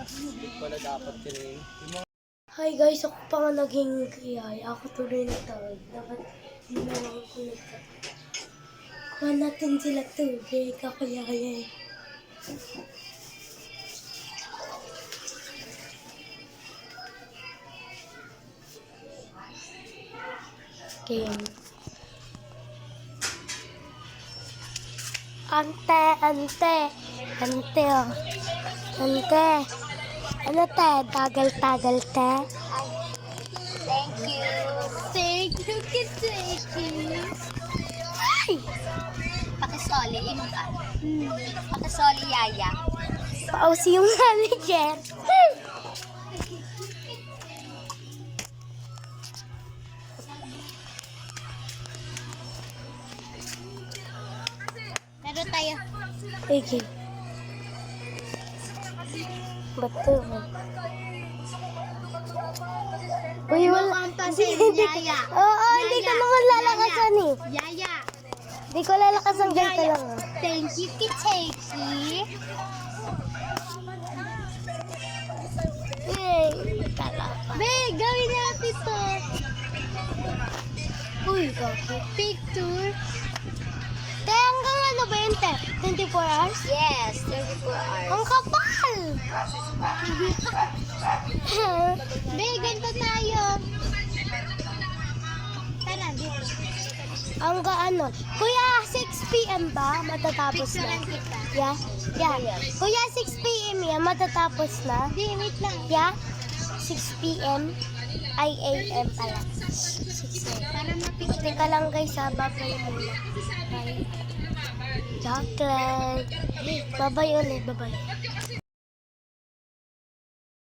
Hindi pala dapat yun eh. Hi guys, ako pa nga naging kiyay. Ako tuloy nagtawag. Dapat hindi na lang ako nagtawag. Kuha natin sila tubig. Ako yayay. Game. Ante, ante. Ante, oh. Ante. Ano te? Tagal-tagal te? Thank you. Thank you, Kitty. Ay! Pakisoli, inom ka. Pakisoli, yaya. Pausi yung manager. Laro tayo. Okay. Bato. Uy, wala. Yaya. Oo, hindi ko naman lalakasan eh. Yaya. Hindi ko lalakasan ganito lang. Oh. Thank you, Kitty. Yay! Tala pa. Be, gawin natin to. Uy, gogi. Picture. Te, hanggang ano ba yun, te? 24 hours? Yes, 34 hours. Ang kapal! Be, ganito tayo. Tara, dito. Hanggang ano? Kuya, 6 p.m. ba? Matatapos na? Picturean kita. Yeah? Yeah. Kuya, 6 p.m. yan? Matatapos na? Hindi, wait lang. Yeah? 6 p.m. Ay, a.m. pala. 6 a.m. Para mapicture. Teka lang guys, ha? Babay muna. Bye. Chocolate. Babay ulit, babay.